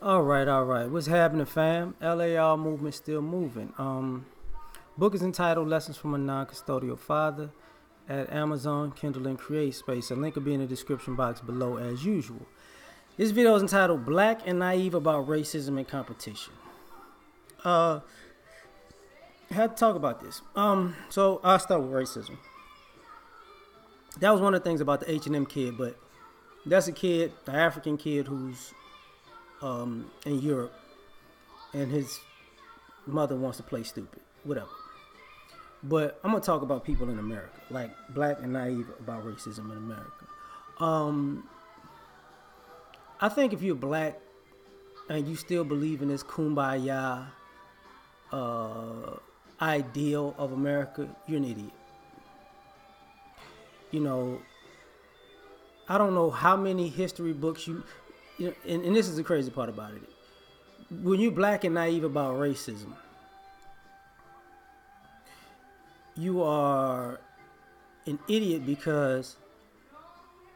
All right. What's happening, fam? L.A.R. movement still moving. Book is entitled "Lessons from a Non-Custodial Father" at Amazon, Kindle, and Create Space. A link will be in the description box below as usual. This video is entitled "Black and Naive About Racism and Competition." I had to talk about this. So I'll start with racism. That was one of the things about the H&M kid, but that's a kid, an African kid who's in Europe, and his mother wants to play stupid, whatever. But I'm gonna talk about people in America, like black and naive about racism in America. I think if you're black and you still believe in this kumbaya ideal of America, you're an idiot. You know, I don't know how many history books you know, and this is the crazy part about it. When you're black and naive about racism, you are an idiot because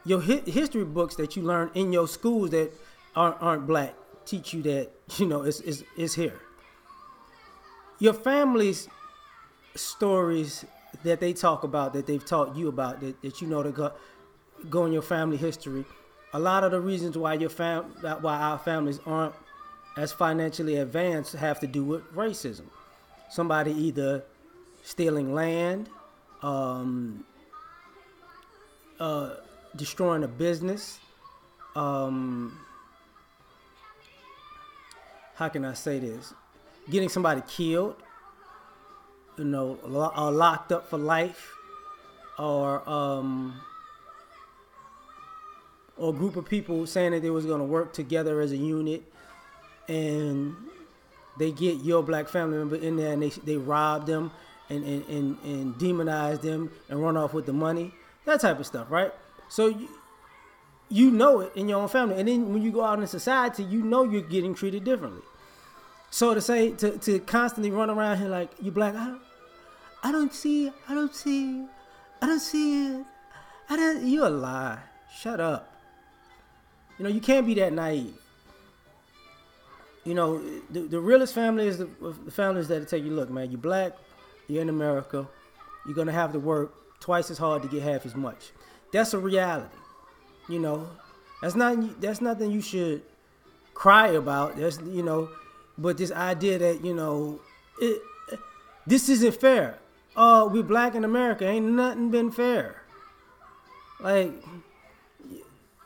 your history books that you learn in your schools that aren't black teach you that, you know, it's here. Your family's stories that they talk about, that they've taught you about, that you know to go in your family history. A lot of the reasons why why our families aren't as financially advanced have to do with racism. Somebody either stealing land, destroying a business. How can I say this? Getting somebody killed, you know, or locked up for life, or a group of people saying that they was going to work together as a unit, and they get your black family member in there and they rob them and demonize them and run off with the money, that type of stuff, right? So you know it in your own family, and then when you go out in society, you know you're getting treated differently. So to constantly run around here like you black, I don't see it, you a lie. Shut up. You know, you can't be that naive. You know, the realest family is the families that tell you, look, man, you black, you're in America, you're going to have to work twice as hard to get half as much. That's a reality. You know, that's nothing you should cry about. That's, you know, but this idea that, you know, this isn't fair. We're black in America. Ain't nothing been fair. Like,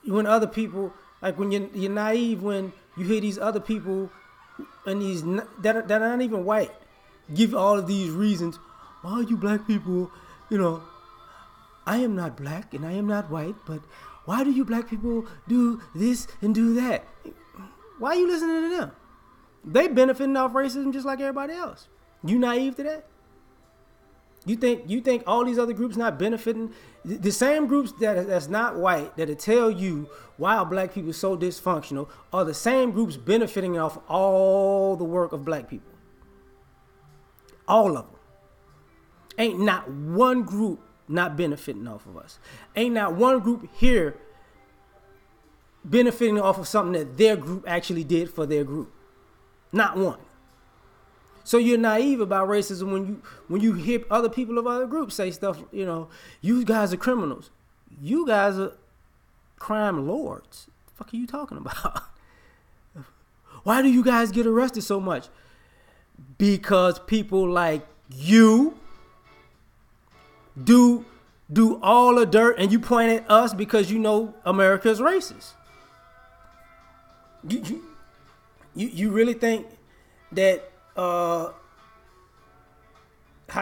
when other people, like when you're naive when you hear these other people and these that are not even white give all of these reasons why you black people, you know, I am not black and I am not white, but why do you black people do this and do that? Why are you listening to them? They benefiting off racism just like everybody else. You naive to that? You think all these other groups not benefiting? The same groups that's not white that'll tell you why black people so dysfunctional are the same groups benefiting off all the work of black people. All of them. Ain't not one group not benefiting off of us. Ain't not one group here benefiting off of something that their group actually did for their group. Not one. So you're naive about racism when you hear other people of other groups say stuff, you know, you guys are criminals. You guys are crime lords. What the fuck are you talking about? Why do you guys get arrested so much? Because people like you do all the dirt and you point at us because you know America's racist. You really think that how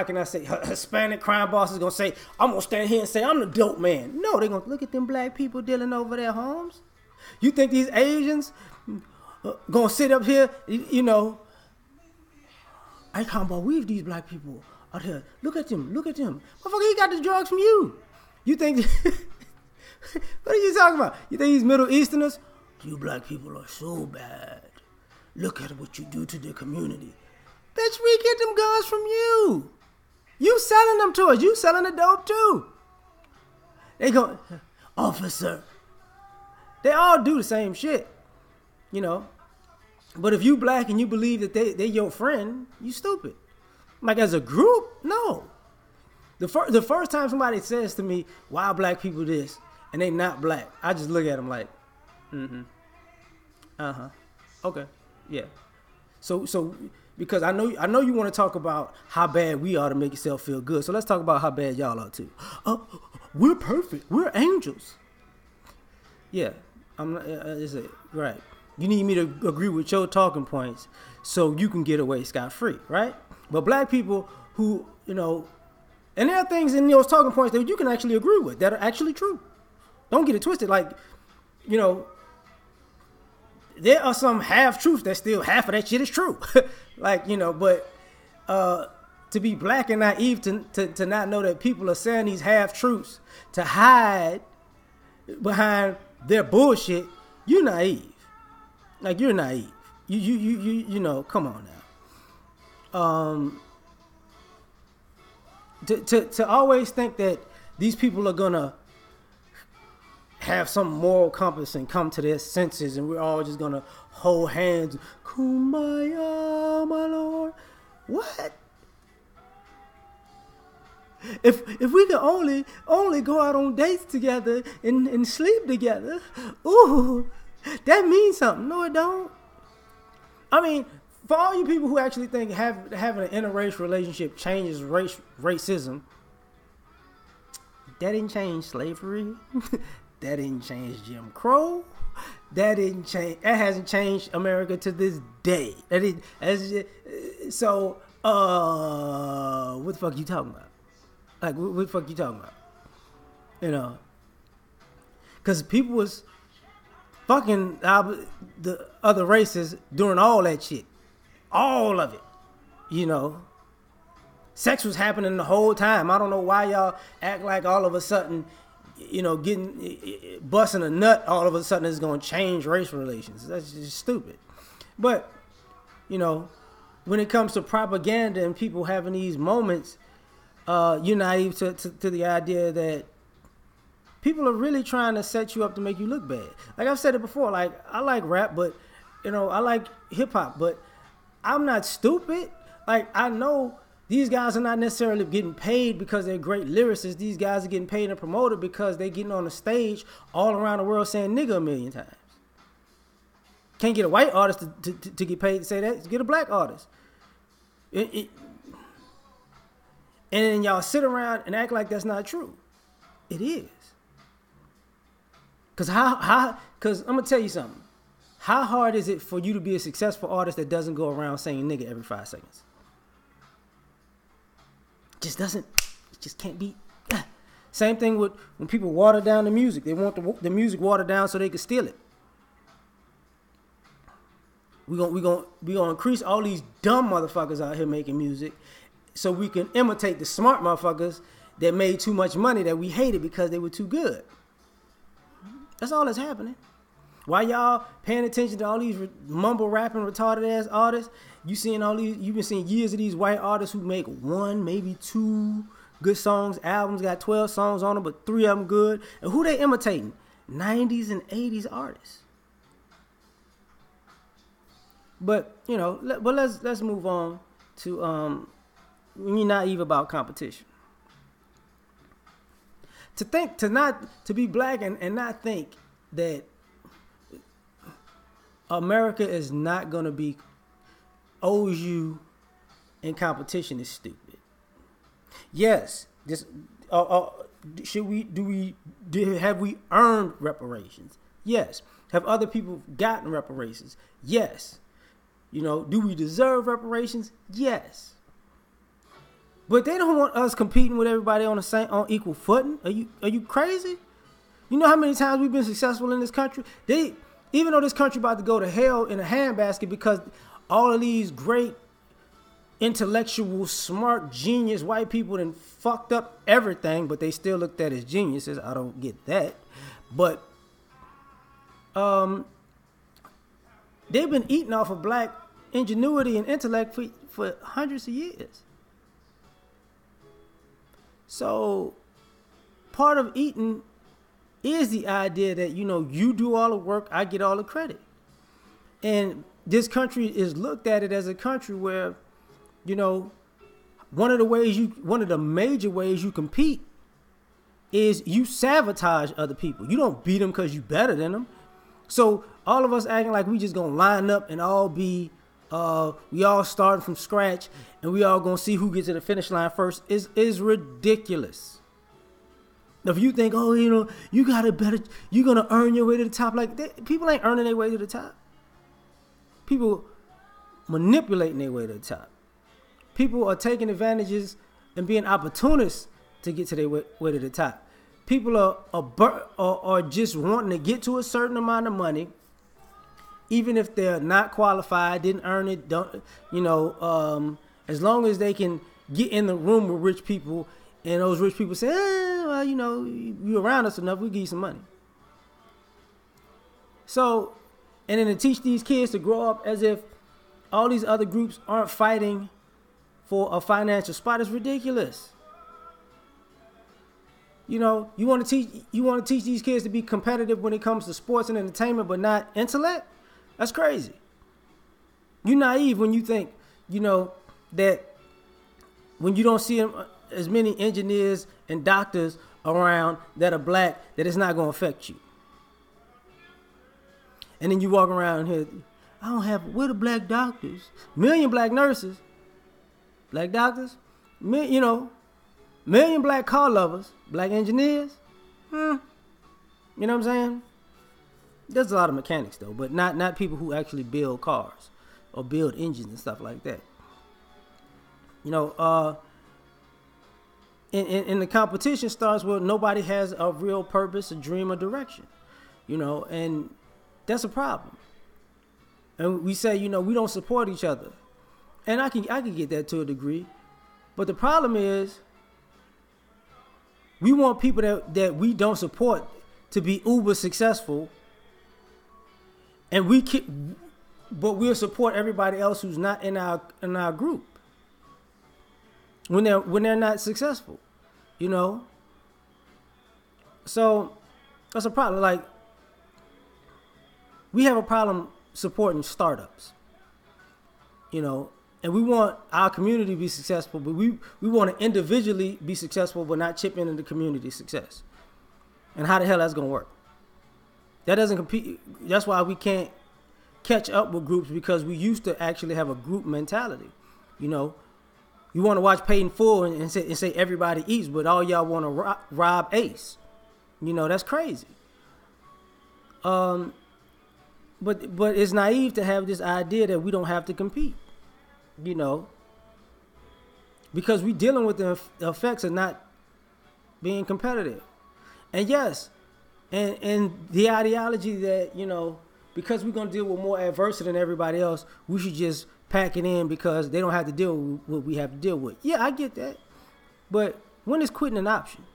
can I say, Hispanic crime boss is gonna say, I'm gonna stand here and say I'm the dope man? No, they're gonna look at them black people dealing over their homes. You think these Asians gonna sit up here, you know, I can't believe these black people out here. Look at them. Motherfucker, he got the drugs from you. You think what are you talking about? You think these Middle Easterners? You black people are so bad. Look at what you do to the community. Bitch, we get them guns from you. You selling them to us. You selling the dope too. They go, officer. They all do the same shit. You know, But if you black and you believe that they your friend, you stupid. Like as a group, no. The first time somebody says to me, "Why black people this?" and they not black, I just look at them like, okay, yeah. So because I know you want to talk about how bad we are to make yourself feel good. So let's talk about how bad y'all are too. We're perfect. We're angels. Yeah, I'm not. Right. You need me to agree with your talking points so you can get away scot-free, right? But black people who, and there are things in those talking points that you can actually agree with that are actually true. Don't get it twisted. Like, there are some half-truths that still half of that shit is true. Like, but to be black and naive to not know that people are saying these half-truths to hide behind their bullshit, you're naive. Like, you're naive. Come on now. To always think that these people are gonna have some moral compass and come to their senses and we're all just gonna hold hands, kumbaya, my lord. What? If we could only go out on dates together and sleep together, ooh, that means something. No, it don't. I mean, for all you people who actually think having an interracial relationship changes racism, that didn't change slavery. That didn't change Jim Crow. That hasn't changed America to this day. What the fuck you talking about? Like, what the fuck you talking about? Because people was fucking the other races doing all that shit. All of it. Sex was happening the whole time. I don't know why y'all act like all of a sudden, busting a nut all of a sudden is going to change race relations. That's just stupid. But, when it comes to propaganda and people having these moments, you're naive to the idea that people are really trying to set you up to make you look bad. Like I've said it before, like I like rap, but I like hip hop, but I'm not stupid. Like I know these guys are not necessarily getting paid because they're great lyricists. These guys are getting paid and promoted because they're getting on the stage all around the world saying nigga a million times. Can't get a white artist to get paid to say that. Get a black artist. And then y'all sit around and act like that's not true. It is. Because I'm going to tell you something. How hard is it for you to be a successful artist that doesn't go around saying nigga every 5 seconds? It just can't be. Same thing with when people water down the music. They want the music watered down so they can steal it. We gonna increase all these dumb motherfuckers out here making music so we can imitate the smart motherfuckers that made too much money that we hated because they were too good. That's all that's happening. Why y'all paying attention to all these mumble rapping retarded ass artists? You've been seeing years of these white artists who make 1, maybe 2 good songs. Albums got 12 songs on them, but 3 of them good. And who they imitating? 90s and 80s artists. But let's move on to you're naive about competition. To be black and not think that America is not gonna owes you in competition is stupid. Yes, this have we earned reparations? Yes. Have other people gotten reparations? Yes. Do we deserve reparations? Yes. But they don't want us competing with everybody on equal footing. Are you crazy? You know how many times we've been successful in this country? Even though this country about to go to hell in a handbasket because all of these great intellectual, smart, genius white people done fucked up everything, but they still looked at as geniuses. I don't get that. But they've been eating off of black ingenuity and intellect for hundreds of years. So part of eating is the idea that, you do all the work, I get all the credit. And this country is looked at it as a country where, you know, one of the major ways you compete is you sabotage other people. You don't beat them because you better than them. So all of us acting like we just gonna line up and all be, we all starting from scratch and we all gonna see who gets to the finish line first is ridiculous. If you think, oh, you know, you're gonna earn your way to the top, like people ain't earning their way to the top. People manipulating their way to the top. People are taking advantages and being opportunists to get to their way to the top. People are just wanting to get to a certain amount of money, even if they're not qualified, didn't earn it, don't, you know, as long as they can get in the room with rich people and those rich people say, well, you know, you're around us enough, we'll give you some money. So, and then to teach these kids to grow up as if all these other groups aren't fighting for a financial spot is ridiculous. You know, you want to teach these kids to be competitive when it comes to sports and entertainment, but not intellect? That's crazy. You're naive when you think, you know, that when you don't see as many engineers and doctors around that are black, that it's not going to affect you. And then you walk around here, where the black doctors? Million black nurses, black doctors, you know, million black car lovers, black engineers. You know what I'm saying? There's a lot of mechanics though, but not people who actually build cars or build engines and stuff like that. You know, and the competition starts where nobody has a real purpose, a dream, or direction. You know, and that's a problem. And we say, you know, we don't support each other. And I can get that to a degree. But the problem is we want people that we don't support to be uber successful. And but we'll support everybody else who's not in our group when they're not successful, you know. So that's a problem. Like, we have a problem supporting startups, you know, and we want our community to be successful, but we want to individually be successful, but not chip into the community success. And how the hell that's gonna work? That doesn't compete. That's why we can't catch up with groups, because we used to actually have a group mentality. You know, you want to watch Paid in Full and say everybody eats, but all y'all want to rob Ace. You know, that's crazy. But it's naive to have this idea that we don't have to compete. You know, because we're dealing with the effects of not being competitive. And yes, and the ideology that, you know, because we're going to deal with more adversity than everybody else, we should just pack it in because they don't have to deal with what we have to deal with. Yeah, I get that. But when is quitting an option?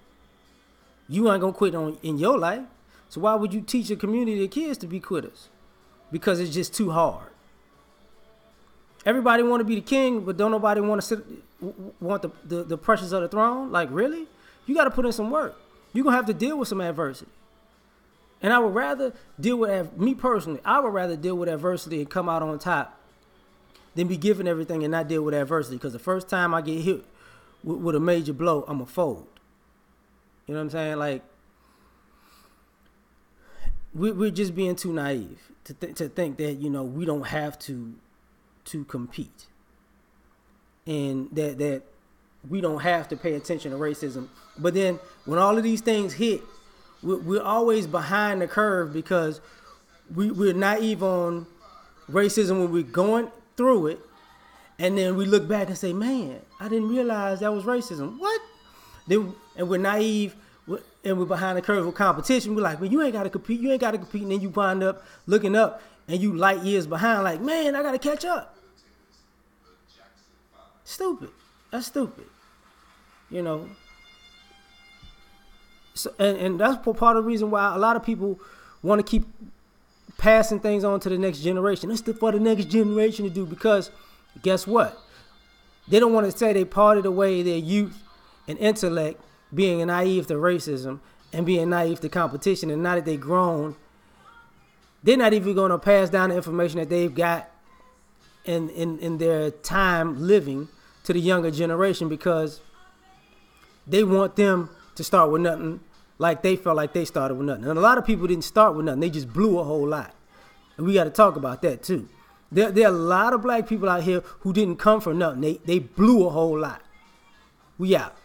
You ain't going to quit in your life. So why would you teach a community of kids to be quitters? Because it's just too hard. Everybody want to be the king, but don't nobody want the pressures of the throne? Like, really? You got to put in some work. You're going to have to deal with some adversity. And I would rather deal with, me personally, I would rather deal with adversity and come out on top than be given everything and not deal with adversity. Because the first time I get hit with a major blow, I'm a fold. You know what I'm saying? Like, we're just being too naive to think that, you know, we don't have to compete. And that we don't have to pay attention to racism. But then when all of these things hit, we're always behind the curve because we're naive on racism when we're going through it. And then we look back and say, man, I didn't realize that was racism. What? And we're naive and we're behind the curve with competition. We're like, well, you ain't got to compete. And then you wind up looking up and you light years behind like, man, I got to catch up. Stupid. That's stupid. You know. So, and that's part of the reason why a lot of people want to keep passing things on to the next generation. It's for the next generation to do, because guess what? They don't want to say they parted away their youth and intellect being naive to racism and being naive to competition, and now that they grown, they're not even going to pass down the information that they've got in their time living to the younger generation, because they want them to start with nothing like they felt like they started with nothing. And a lot of people didn't start with nothing. They just blew a whole lot. And we got to talk about that too. There are a lot of black people out here who didn't come from nothing. They blew a whole lot. We out.